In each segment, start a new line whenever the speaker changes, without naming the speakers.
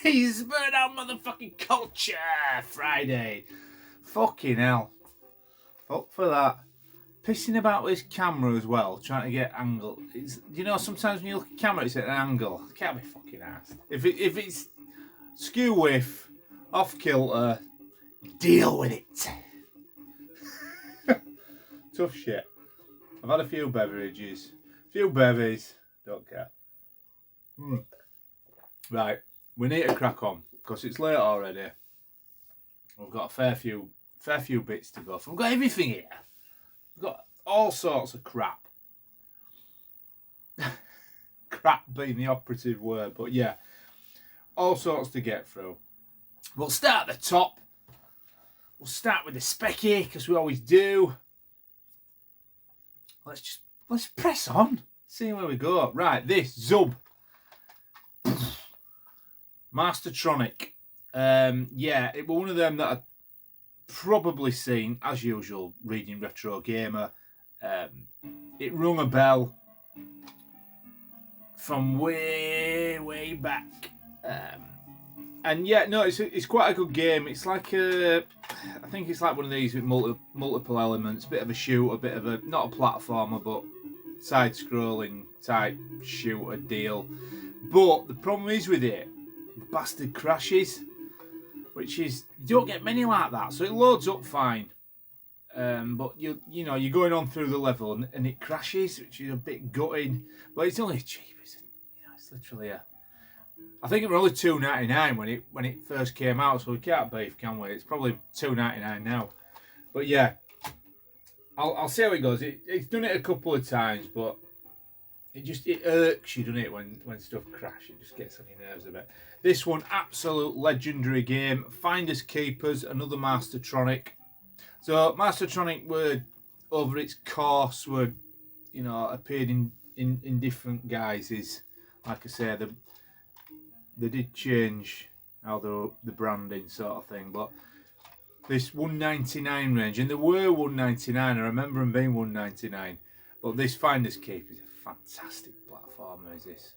guys! Burn out motherfucking culture! Friday. Fucking hell. Fuck for that. Pissing about with his camera as well, trying to get angle. You know, sometimes when you look at camera, it's at an angle. It can't be fucking arsed. If it's skew whiff, off kilter, deal with it. Tough shit. I've had a few beverages. Few bevies. Don't care. Right, we need to crack on because it's late already. We've got a fair few bits to go. We've got everything here. We've got all sorts of crap. Crap being the operative word, but yeah, all sorts to get through. We'll start at the top. We'll start with the specky because we always do. Let's press on. See where we go. Right, this Zub. Mastertronic. Yeah, it was one of them that I'd probably seen, as usual, reading Retro Gamer. It rung a bell from way back. And yeah, no, it's quite a good game. It's like I think it's like one of these with multiple elements, a bit of a shooter, a bit of a, not a platformer, but side-scrolling type shooter deal. But the problem is with it, the bastard crashes, which is, you don't get many like that, so it loads up fine. But you know, you're going on through the level and it crashes, which is a bit gutting. But it's only cheap, isn't it? You know, it's literally I think it was only $2.99 when it first came out, so we can't beef, can we? It's probably $2.99 now. But yeah, I'll see how it goes. It's done it a couple of times, but it irks you, doesn't it, when stuff crashes? It just gets on your nerves a bit. This one, absolute legendary game. Finders Keepers, another Mastertronic. So Mastertronic were over its course, were, you know, appeared in different guises. Like I say, they did change how the branding sort of thing, but this $1.99 range, and there were $1.99. I remember them being $1.99, but this Finders Keepers is a fantastic platformer. Is this?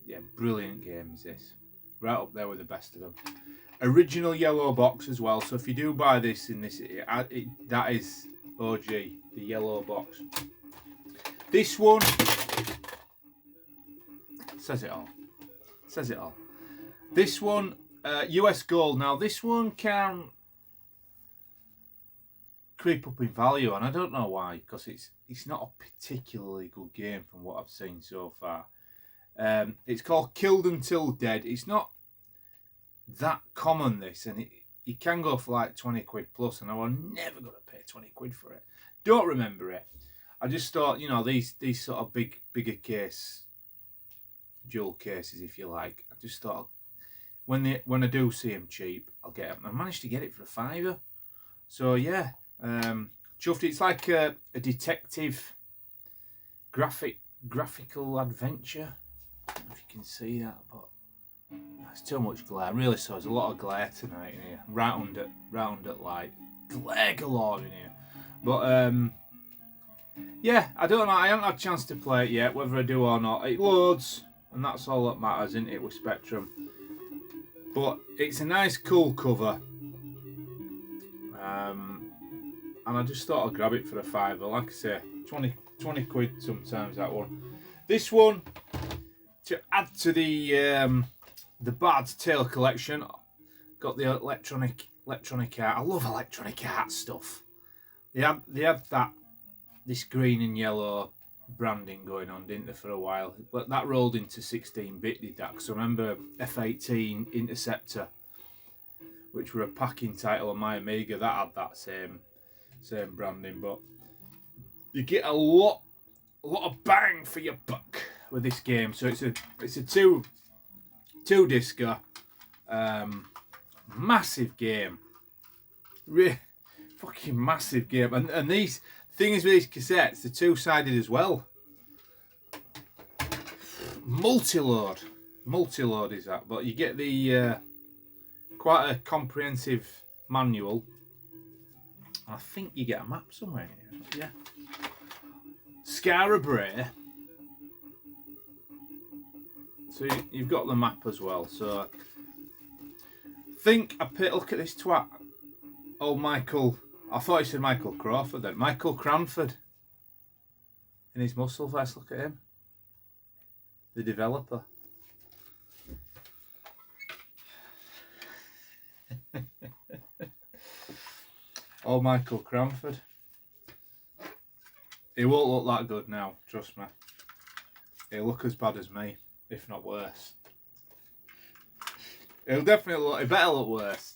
Yeah, brilliant game is this. Right up there with the best of them. Original yellow box as well. So if you do buy this in this, that is OG, the yellow box. This one says it all. Says it all. This one, US Gold. Now this one can creep up in value, and I don't know why, because it's not a particularly good game from what I've seen so far. It's called Killed Until Dead. It's not that common, this, and you can go for like 20 quid plus, and I was never going to pay 20 quid for it. Don't remember it. I just thought, you know, these sort of bigger case, jewel cases, if you like, I just thought when I do see them cheap, I'll get them. I managed to get it for $5. So yeah, chuffed. It's like a detective graphical adventure. I don't know if you can see that, but there's too much glare. Really, so there's a lot of glare tonight in here. Round at light. Glare galore in here. But yeah, I don't know. I haven't had a chance to play it yet, whether I do or not. It loads, and that's all that matters, isn't it, with Spectrum? But it's a nice, cool cover. And I just thought I'd grab it for a $5. Like I say, 20 quid sometimes, that one. This one, to add to the Bard's Tale collection, got the electronic art. I love electronic art stuff. They had this green and yellow branding going on, didn't they, for a while? But that rolled into 16-bit, did that? Because I remember F-18 Interceptor, which were a packing title on my Amiga, that had that same branding. But you get a lot of bang for your buck with this game. So it's a two-discer, massive game, fucking massive game. And these things with these cassettes, they're two-sided as well. Multi-load is that, but you get the quite a comprehensive manual. I think you get a map somewhere here. Yeah. Skara Brae. So you've got the map as well. So think I paid, look at this twat. Oh, Michael. I thought he said Michael Crawford then. Michael Cranford. In his muscle vest, look at him. The developer. Oh, Michael Cranford. He won't look that good now, trust me. He'll look as bad as me, if not worse. He'll definitely look, he better look worse.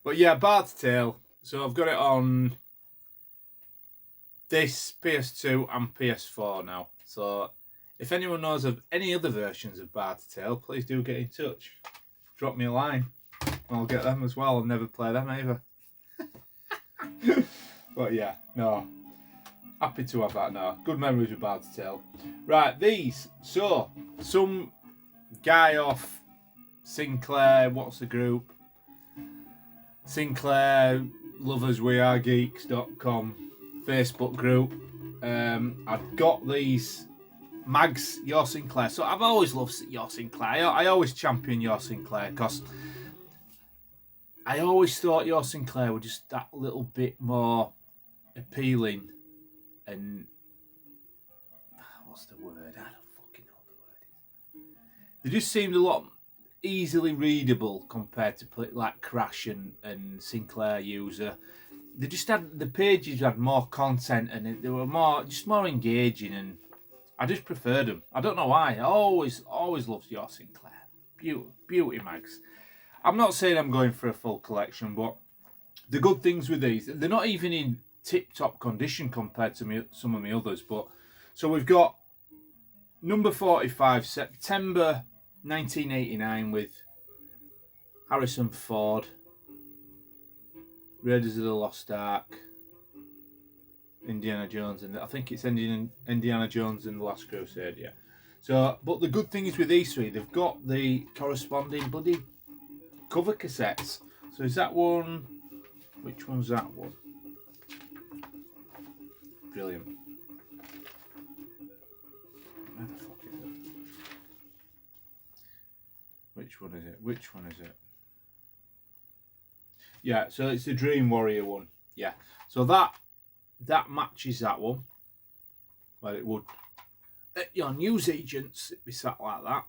But yeah, Bard's Tale. So I've got it on this PS2 and PS4 now. So if anyone knows of any other versions of Bard's Tale, please do get in touch. Drop me a line. I'll get them as well. I'll never play them either. But yeah, no. Happy to have that now. Good memories with Bard's Tale. Right, these. So, some guy off Sinclair, what's the group? Sinclair Lovers We Are Geeks.com Facebook group. I've got these mags, Your Sinclair. So I've always loved Your Sinclair. I always champion Your Sinclair because I always thought Your Sinclair were just that little bit more appealing and what's the word? I don't fucking know the word. They just seemed a lot easily readable compared to like Crash and Sinclair User. They just had the pages had more content and they were more engaging, and I just preferred them. I don't know why. I always loved Your Sinclair. Beauty mags. I'm not saying I'm going for a full collection, but the good things with these, they're not even in tip-top condition compared to some of my others. But so we've got number 45, September 1989, with Harrison Ford, Raiders of the Lost Ark, Indiana Jones, and I think it's Indiana Jones and the Last Crusade. Yeah. So, but the good thing is with these three, they've got the corresponding bloody cover cassettes. So is that one? Which one's that one? Brilliant. Where the fuck is it? Which one is it? Which one is it? Yeah, so it's the Dream Warrior one. Yeah. So that matches that one. Well, it would. Your newsagents, it'd be sat like that.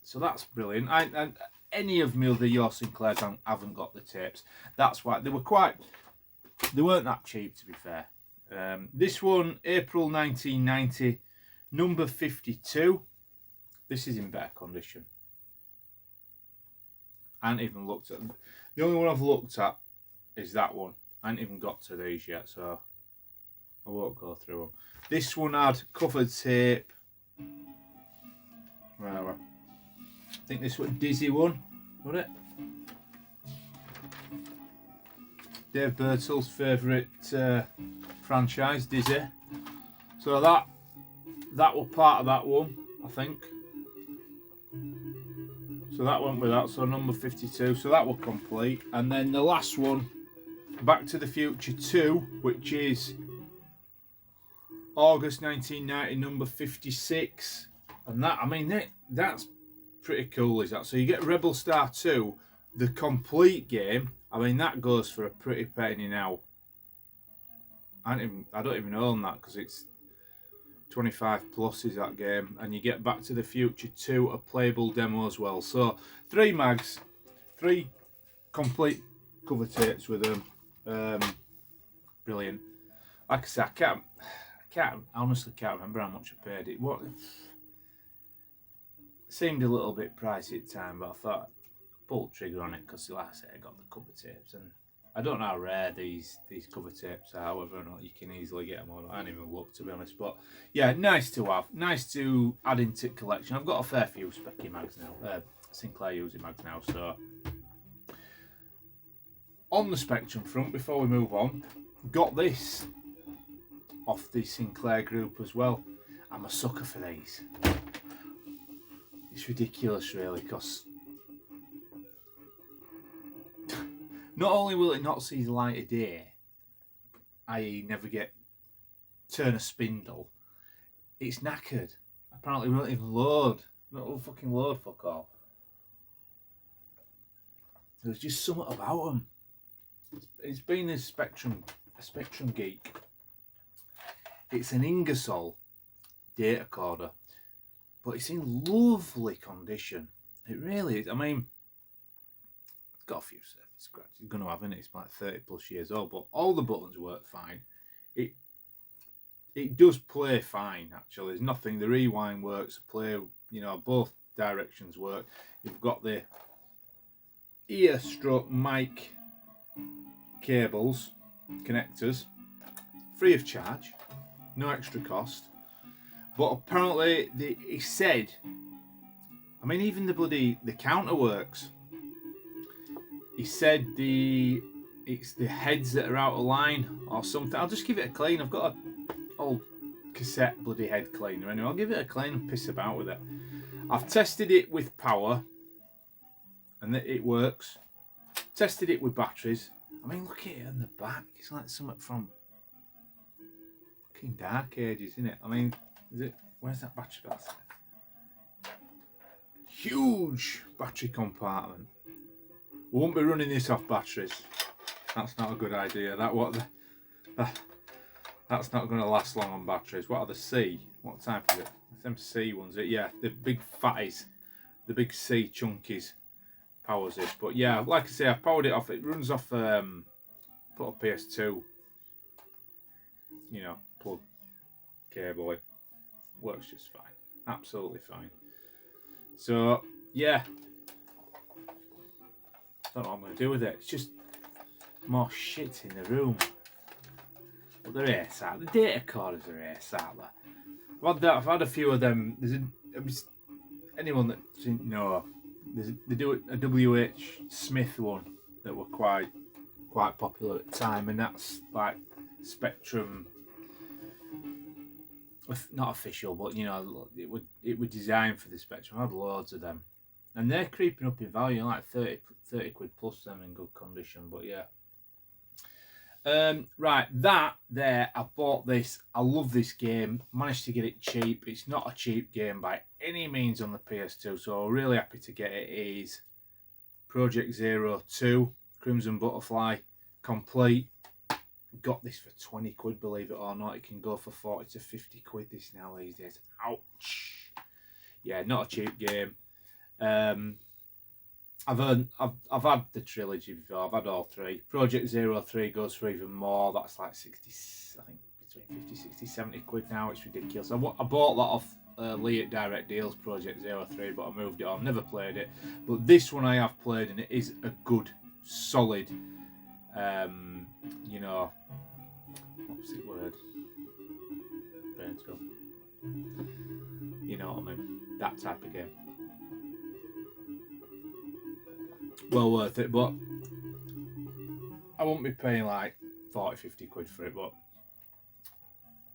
So that's brilliant. And any of me other Your Sinclairs haven't got the tapes. That's why they weren't that cheap, to be fair. This one, April 1990, number 52. This is in better condition. I haven't even looked at them. The only one I've looked at is that one. I haven't even got to these yet, so I won't go through them. This one had covered tape. Right. I think this was Dizzy one, wasn't it? Dave Birtle's favourite franchise, Dizzy. So that was part of that one, I think. So that went with that, so number 52. So that was complete. And then the last one, Back to the Future 2, which is August 1990, number 56. And that, I mean, that's pretty cool, is that? So you get Rebel Star 2, the complete game. I mean, that goes for a pretty penny now. I don't even own that because it's 25 plus is that game, and you get Back to the Future 2, a playable demo as well. So 3 mags, 3 complete cover tapes with them. Brilliant. Like I said, I honestly can't remember how much I paid it. What seemed a little bit pricey at the time, but I thought I'd pull the trigger on it because, like I said, I got the cover tapes, and I don't know how rare these cover tapes are, whether or not you can easily get them or not. I haven't even looked, to be honest. But yeah, nice to have. Nice to add into the collection. I've got a fair few Specky mags now. Sinclair User mags now. So on the Spectrum front, before we move on, got this off the Sinclair group as well. I'm a sucker for these. It's ridiculous, really, because not only will it not see the light of day, i.e. never turn a spindle, it's knackered. Apparently it won't even load. Not fucking load, fuck all. There's just something about them. It's been a Spectrum geek. It's an Ingersoll data recorder, but it's in lovely condition. It really is. I mean, it's got a few surface scratches. It's going to have in it. It's like 30 plus years old, but all the buttons work fine. It does play fine, actually. There's nothing. The rewind works. The play, both directions work. You've got the ear stroke mic cables, connectors, free of charge, no extra cost. But apparently, he said, I mean, even the counter works. He said it's the heads that are out of line or something. I'll just give it a clean. I've got a old cassette bloody head cleaner anyway. I'll give it a clean and piss about with it. I've tested it with power and it works. Tested it with batteries. I mean, look at it on the back. It's like something from fucking Dark Ages, isn't it? I mean, where's that battery box? Huge battery compartment. We won't be running this off batteries. That's not a good idea. That's not going to last long on batteries. What are the C? What type is it? It's them C ones. Yeah, the big fatties, the big C chunkies powers this. But yeah, like I say, I've powered it off. It runs off put a PS2, plug cable. It works just fine. Absolutely fine. So yeah, don't know what I'm going to do with it. It's just more shit in the room. But they're ace out. The data recorders are ace out there. I've had a few of them. Anyone that didn't know, they do a WH Smith one that were quite popular at the time, and that's like Spectrum. Not official, but it would designed for the Spectrum. I had loads of them, and they're creeping up in value, like 30 quid plus them in good condition. But yeah. Right, I bought this. I love this game. Managed to get it cheap. It's not a cheap game by any means on the PS2, so really happy to get it. It is Project Zero 2 Crimson Butterfly complete. Got this for 20 quid, believe it or not. It can go for 40 to 50 quid this now these days. Ouch. Yeah, not a cheap game. I've had the trilogy before. I've had all three. Project Zero 3 goes for even more. That's like 60, I think between 50, 60, 70 quid now. It's ridiculous. I bought that off Lee at Direct Deals, Project Zero 3, but I moved it on. Never played it. But this one I have played, and it is a good, solid, what's the word? Brain's gone. You know what I mean? That type of game. Well worth it, but I won't be paying like 40, 50 quid for it, but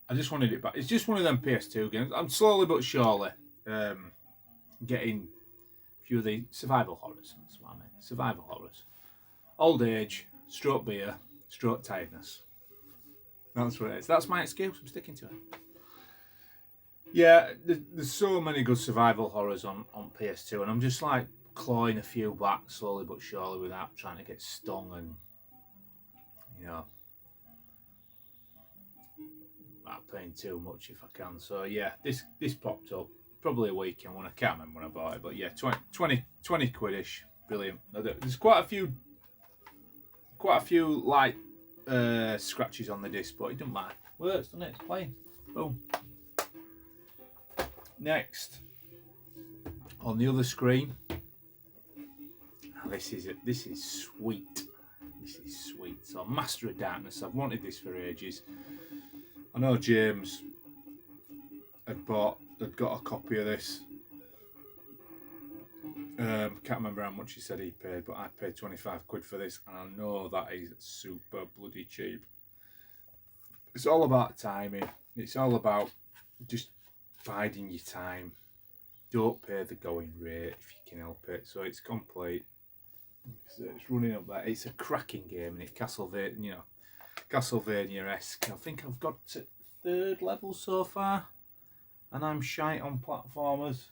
I just wanted it back. It's just one of them PS2 games. I'm slowly but surely getting a few of the survival horrors. That's what I mean. Survival horrors. Old age, stroke beer, stroke tiredness. That's what it is. That's my excuse. I'm sticking to it. Yeah, there's so many good survival horrors on PS2, and I'm just like clawing a few back slowly but surely without trying to get stung and not paying too much if I can. So yeah, this popped up probably a weekend when I can't remember when I bought it, but yeah, 20 quid-ish. Brilliant. There's quite a few like scratches on the disc, but it doesn't matter. Works, doesn't it? It's playing. Boom. Next, on the other screen. This is sweet. This is sweet. So Master of Darkness. I've wanted this for ages. I know James had got a copy of this. Can't remember how much he said he paid, but I paid 25 quid for this, and I know that is super bloody cheap. It's all about timing. It's all about just biding your time. Don't pay the going rate if you can help it. So it's complete. So it's running up there. It's a cracking game, and it's Castlevania-esque. I think I've got to 3rd level so far, and I'm shite on platformers.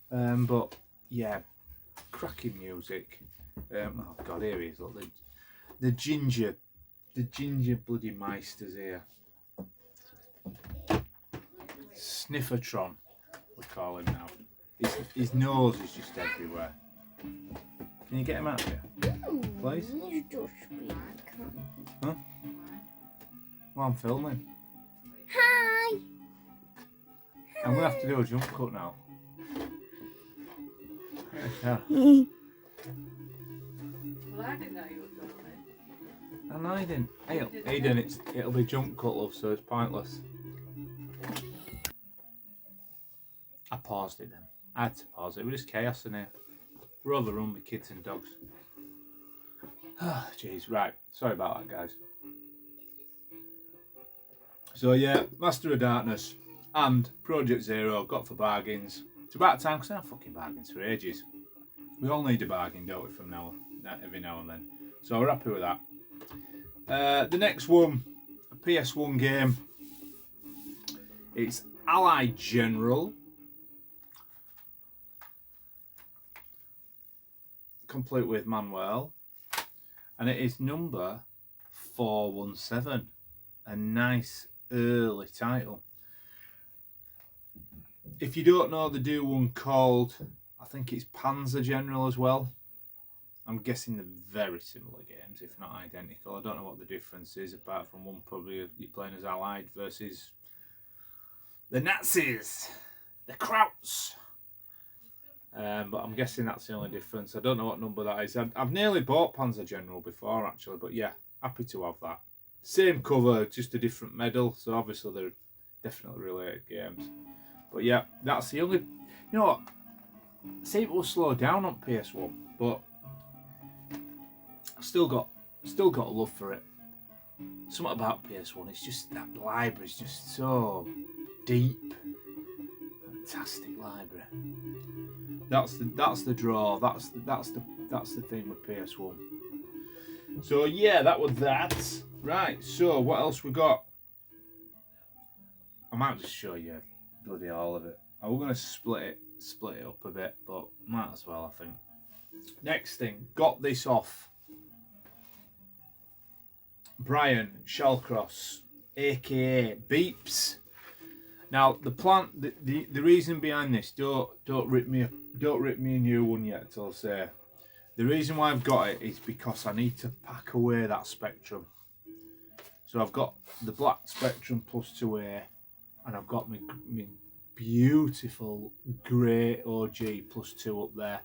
But yeah, cracking music. Oh God, here he is. Look, the ginger bloody meisters here. Sniffertron, we call him now. His nose is just everywhere. Can you get him out here, please?
He's just been.
Huh? Well, I'm filming.
Hi.
I'm gonna have to do a jump cut now. Yeah.
Well, I didn't know you were filming.
And I didn't. Aiden, it'll be jump cut, love, so it's pointless. I paused it then. I had to pause it. It was just chaos in here. We're overrun with kids and dogs. Jeez, right. Sorry about that, guys. So yeah, Master of Darkness and Project Zero got for bargains. It's about time because I have fucking bargains for ages. We all need a bargain, don't we, from now every now and then. So we're happy with that. The next one, a PS1 game. It's Allied General. Complete with Manuel. And it is number 417. A nice early title. If you don't know, they do one called, I think it's Panzer General as well. I'm guessing they're very similar games, if not identical. I don't know what the difference is, apart from one probably you're playing as Allied versus the Nazis, the Krauts. But I'm guessing that's the only difference. I don't know what number that is. I've nearly bought Panzer General before, actually, but yeah, happy to have that. Same cover, just a different medal, so obviously they're definitely related games. But yeah, that's the only... You know what? See, it will slow down on PS1, but I've still got a love for it. Something about PS1, it's just that library is just so deep. Fantastic library. That's the draw. That's the thing with PS1. So yeah, that was that. Right. So what else we got? I might just show you bloody all of it. I was gonna split it up a bit, but might as well, I think. Next thing, got this off Brian Shallcross, aka Beeps. Now the reason behind this, don't rip me a new one yet till I say. The reason why I've got it is because I need to pack away that Spectrum. So I've got the black Spectrum plus 2A, and I've got my beautiful grey OG plus 2 up there.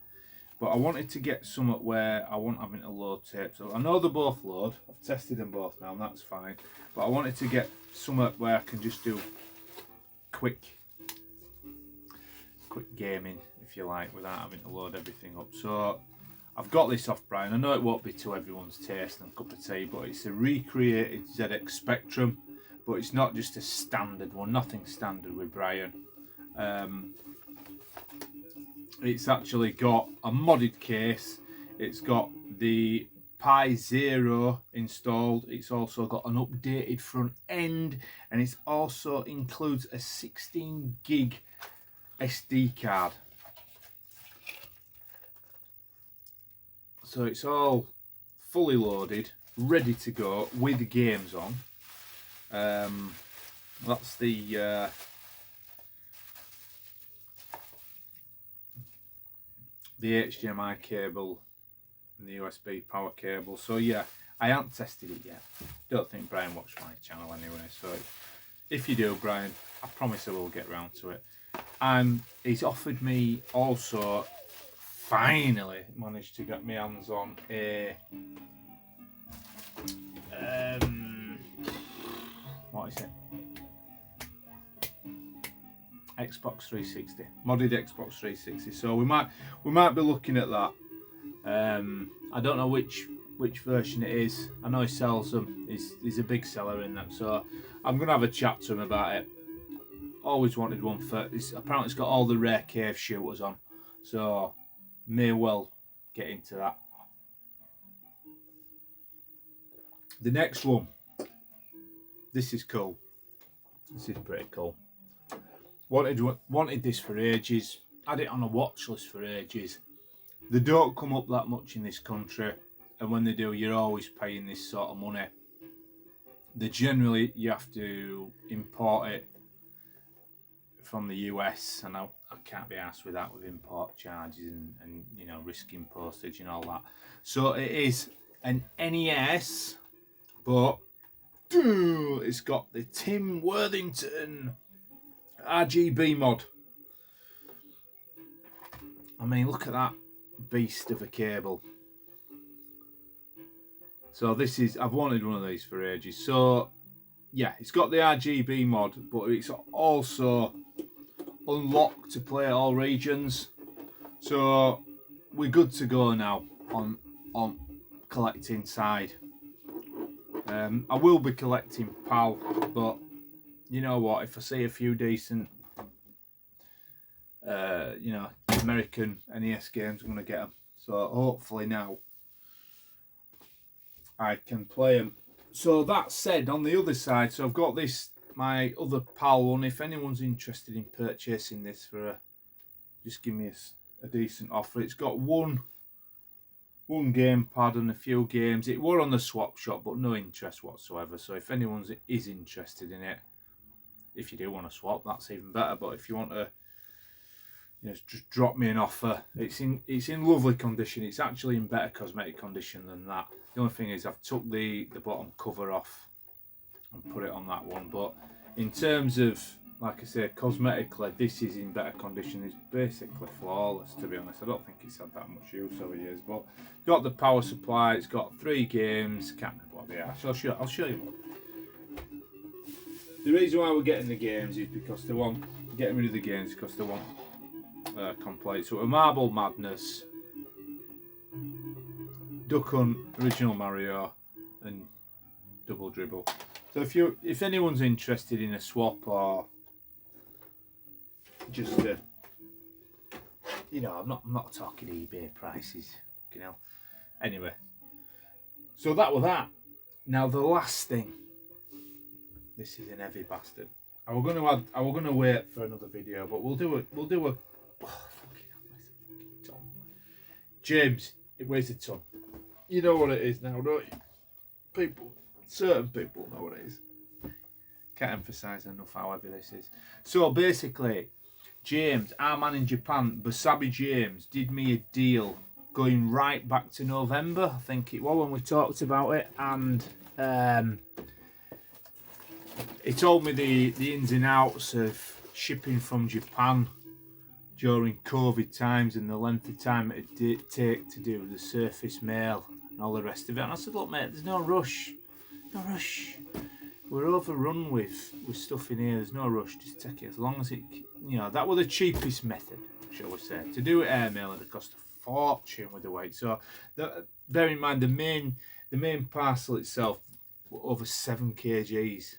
But I wanted to get something where I wasn't having to load tapes. So I know they both load. I've tested them both now, and that's fine. But I wanted to get something where I can just do quick gaming, if you like, without having to load everything up. So I've got this off Brian. I know it won't be to everyone's taste and cup of tea, but it's a recreated ZX Spectrum, but it's not just a standard one. Nothing standard with Brian. It's actually got a modded case. It's got the Pi Zero installed. It's also got an updated front end, and it also includes a 16 gig SD card. So it's all fully loaded, ready to go with the games on. That's the HDMI cable and the USB power cable. So yeah, I haven't tested it yet. Don't think Brian watched my channel anyway. So if you do, Brian, I promise I will get round to it. And he's offered me also, finally managed to get my hands on a what is it? Xbox 360, modded Xbox 360. So we might be looking at that. I don't know which version it is. I know he sells them. He's a big seller in them. So I'm gonna have a chat to him about it. Always wanted one for. Apparently it's got all the rare cave shooters on. So may well get into that. The next one. This is cool. This is pretty cool. Wanted this for ages. Had it on a watch list for ages. They don't come up that much in this country, and when they do, you're always paying this sort of money. They generally, you have to import it from the US, and I can't be asked with that, with import charges and you know, risking postage and all that. So it is an NES, but it's got the Tim Worthington RGB mod. I mean, look at that beast of a cable. So this is, I've wanted one of these for ages. So yeah, it's got the RGB mod, but it's also unlocked to play all regions. So we're good to go now on collecting side. I will be collecting PAL, but you know what, if I see a few decent you know, American NES games, I'm going to get them. So hopefully now I can play them. So that said, on the other side, so I've got this, my other PAL one. If anyone's interested in purchasing this for a, just give me a decent offer. It's got one gamepad and a few games. It were on the swap shop, but no interest whatsoever. So if anyone is interested in it, if you do want to swap, that's even better. But if you want to, you know, just drop me an offer. It's in lovely condition. It's actually in better cosmetic condition than that. The only thing is I've took the bottom cover off and put it on that one. But in terms of, like I say, cosmetically, this is in better condition. It's basically flawless, to be honest. I don't think it's had that much use over years. But it's got the power supply. It's got 3 games. Can't remember what they are. So I'll show you. The reason why we're getting the games is because they want, getting rid of the games because they want complete. So a Marble Madness, Duck Hunt, Original Mario, and Double Dribble. So if anyone's interested in a swap or just you know, I'm not talking eBay prices, you know. Anyway, so that was that. Now the last thing. This is an heavy bastard. I were gonna wait for another video, but we'll do a. Oh, fucking hell, where's the fucking ton? James, it weighs a ton. You know what it is now, don't you? Certain people know what it is. Can't emphasise enough how heavy this is. So basically, James, our man in Japan, Basabi James, did me a deal going right back to November, I think it was, when we talked about it, and he told me the ins and outs of shipping from Japan during COVID times and the length of time it'd take to do the surface mail and all the rest of it. And I said, look mate, there's no rush. No rush. We're overrun with stuff in here, there's no rush, just take it as long as it, you know, that was the cheapest method, shall we say. To do it airmail, it cost a fortune with the weight. So bear in mind the main parcel itself over 7 kgs.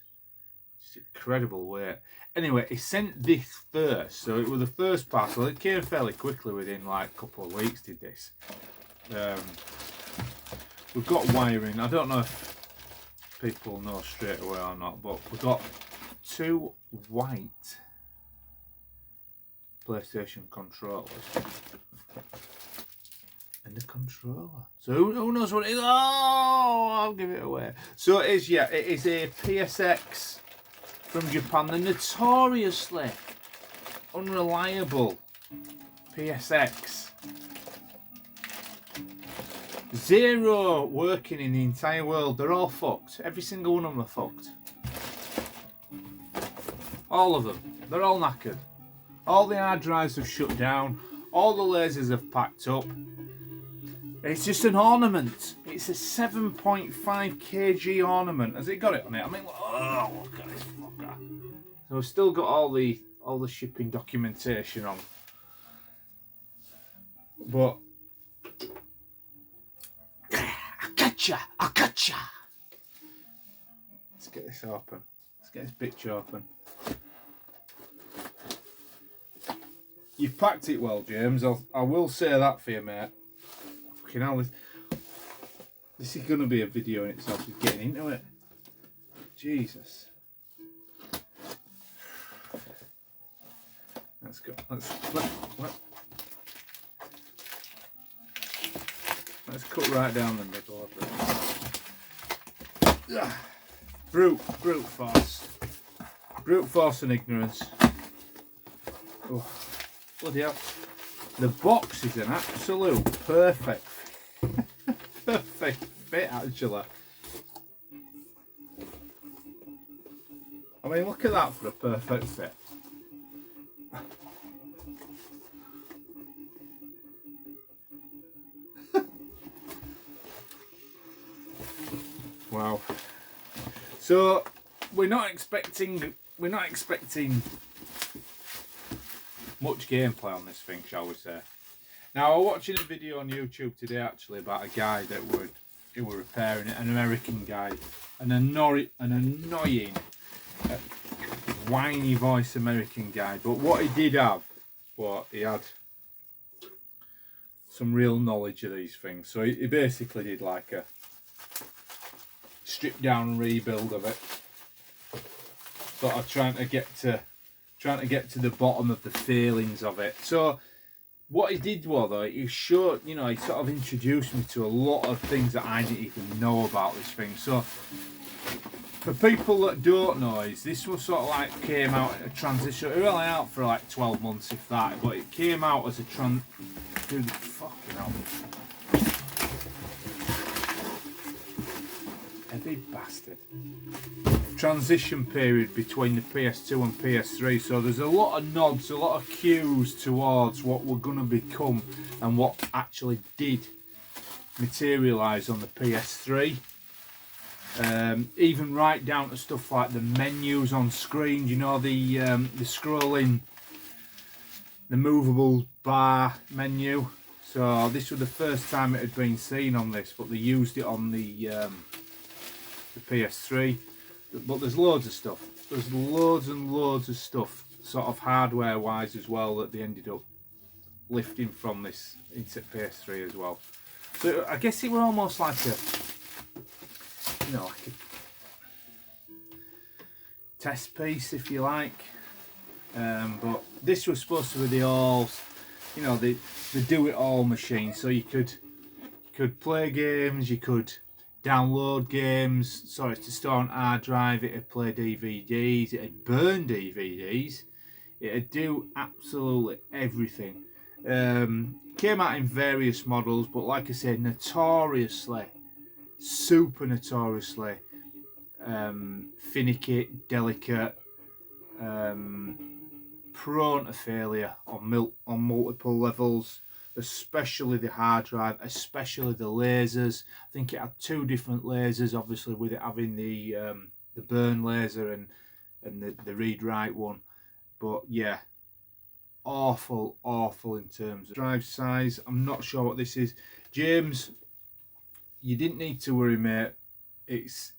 It's incredible weight. Anyway, he sent this first, so it was the first parcel. It came fairly quickly, within like a couple of weeks. Did this? We've got wiring. I don't know if people know straight away or not, but we've got 2 white PlayStation controllers and the controller. So who knows what it is? Oh, I'll give it away. So it is, yeah, it is a PSX from Japan, the notoriously unreliable PSX. 0 working in the entire world. They're all fucked. Every single one of them are fucked. All of them. They're all knackered. All the hard drives have shut down. All the lasers have packed up. It's just an ornament. It's a 7.5 kg ornament. Has it got it on it? I mean, oh, look at this fucker. So I've still got all the shipping documentation on. But I gotcha. Let's get this open. Let's get this bitch open. You've packed it well, James. I will say that for you, mate. Fucking hell, this is going to be a video in itself, just getting into it. Jesus. Let's go. Let's Let's cut right down the middle of it. Ugh. Brute force. Brute force and ignorance. Oh, bloody hell. The box is an absolute perfect fit, actually. I mean, look at that for a perfect fit. Wow. So we're not expecting much gameplay on this thing, shall we say? Now, I was watching a video on YouTube today actually about a guy who were repairing it, an American guy, an annoying, whiny voice American guy. But what he did have, he had some real knowledge of these things. So he basically did like a stripped down rebuild of it, sort of trying to get to the bottom of the failings of it. So what he did was, though, he showed, he sort of introduced me to a lot of things that I didn't even know about this thing. So for people that don't know, this was sort of like came out at a transition. It was only out for like 12 months, if that, but it came out as a dude, fucking hell. Heavy bastard. Transition period between the PS2 and PS3, so there's a lot of nods, a lot of cues towards what we're going to become and what actually did materialise on the PS3. Even right down to stuff like the menus on screen, the scrolling, the movable bar menu. So this was the first time it had been seen on this, but they used it on the PS3. But there's loads of stuff. There's loads and loads of stuff, sort of hardware wise as well, that they ended up lifting from this into PS3 as well. So I guess it were almost like a test piece, if you like. But this was supposed to be the all, the do-it-all machine. So you could play games, you could download games, to store on hard drive, it'd play DVDs, it'd burn DVDs, it'd do absolutely everything. Came out in various models, but like I said, super notoriously finicky, delicate, prone to failure on multiple levels, especially the hard drive, especially the lasers. I think it had 2 different lasers, obviously, with it having the burn laser and the read-write one. But yeah, awful in terms of drive size. I'm not sure what this is. James, you didn't need to worry, mate. It's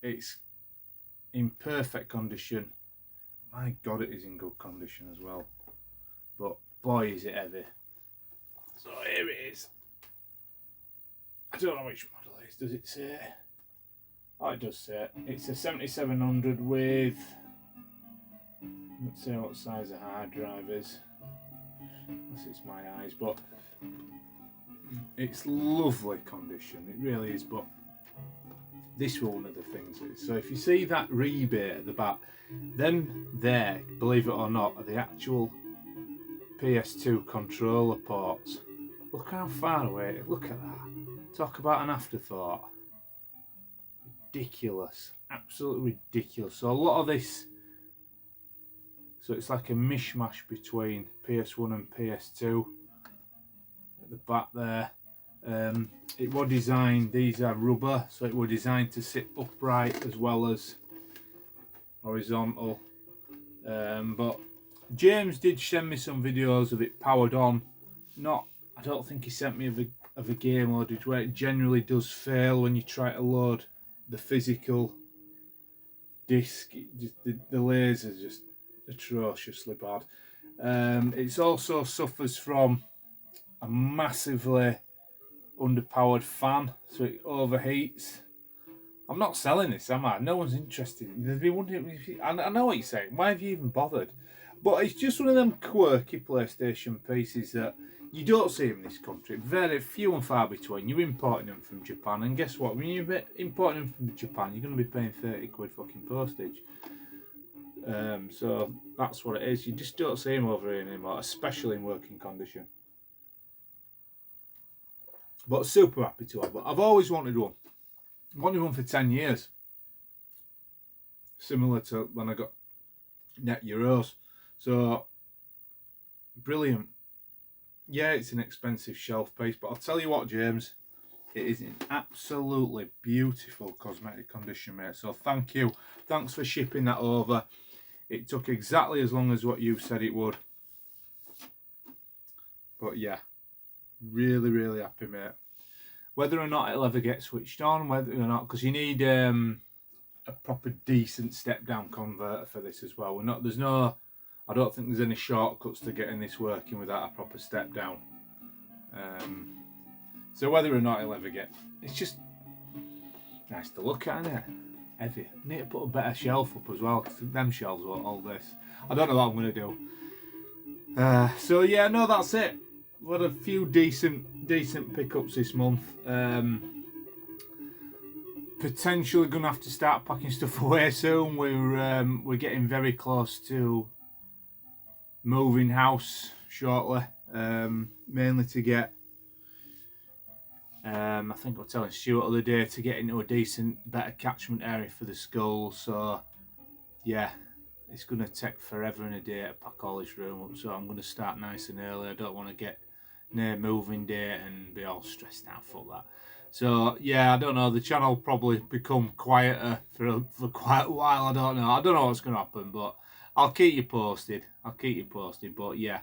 in perfect condition. My God, it is in good condition as well. But boy, is it heavy. So here it is. I don't know which model it is. Does it say? Oh, it does say it. It's a 7700 with, let's see what size the hard drive is. Unless it's my eyes, but it's lovely condition. It really is. But this was one of the things. So if you see that rebate at the back, them there, believe it or not, are the actual PS2 controller ports. Look how far away it is. Look at that. Talk about an afterthought. Ridiculous. Absolutely ridiculous. So a lot of this, so it's like a mishmash between PS1 and PS2 at the back there. It was designed, these are rubber, so it was designed to sit upright as well as horizontal. But James did send me some videos of it powered on. I don't think he sent me of a game loaded, where it generally does fail when you try to load the physical disc. The laser is just atrociously bad. It also suffers from a massively underpowered fan, so it overheats. I'm not selling this, am I? No one's interested. They'd be wondering. I know what you're saying. Why have you even bothered? But it's just one of them quirky PlayStation pieces that You don't see them in this country. Very few and far between. You're importing them from Japan, and guess what? When you're importing them from Japan, you're going to be paying 30 quid fucking postage. So that's what it is. You just don't see them over here anymore, especially in working condition. But super happy to have. But I've always wanted one. Wanted one for 10 years. Similar to when I got Net Euros. So brilliant. Yeah, it's an expensive shelf piece, but I'll tell you what, James, it is in absolutely beautiful cosmetic condition, mate. So thank you. Thanks for shipping that over. It took exactly as long as what you said it would. But yeah, really, really happy, mate. Whether or not it'll ever get switched on, whether or not, because you need a proper decent step-down converter for this as well. I don't think there's any shortcuts to getting this working without a proper step-down. So whether or not it'll ever get, it's just nice to look at, isn't it? Heavy. Need to put a better shelf up as well, because them shelves won't hold this. I don't know what I'm going to do. So yeah, no, that's it. We've had a few decent pickups this month. Potentially going to have to start packing stuff away soon. We're getting very close to moving house shortly. Mainly to get. I think I was telling Stuart the other day to get into a better catchment area for the school. So yeah, it's going to take forever and a day to pack all this room up. So I'm going to start nice and early. I don't want to get near moving day and be all stressed out for that. So yeah, I don't know. The channel will probably become quieter for quite a while. I don't know what's going to happen, but I'll keep you posted. But yeah,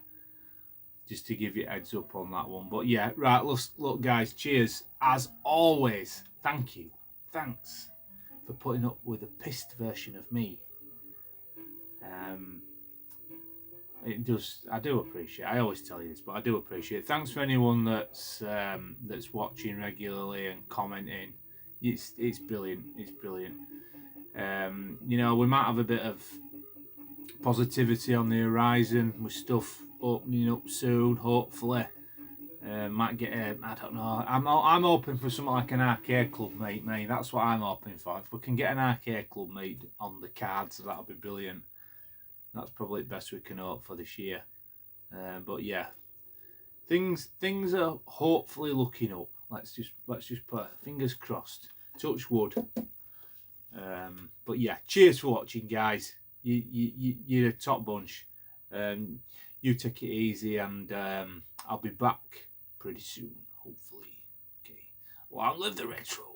just to give you a heads up on that one. But yeah, right. Look, guys. Cheers as always. Thank you. Thanks for putting up with a pissed version of me. I do appreciate. I always tell you this, but I do appreciate it. Thanks for anyone that's watching regularly and commenting. It's brilliant. It's brilliant. You know, we might have a bit of positivity on the horizon with stuff opening up soon. Hopefully, might get I don't know. I'm hoping for something like an arcade club meet, mate. That's what I'm hoping for. If we can get an arcade club meet on the cards, that'll be brilliant. That's probably the best we can hope for this year. But yeah, things are hopefully looking up. Let's just put fingers crossed. Touch wood. But yeah, cheers for watching, guys. You're a top bunch. You take it easy, and I'll be back pretty soon, hopefully. Okay. Long live the retro.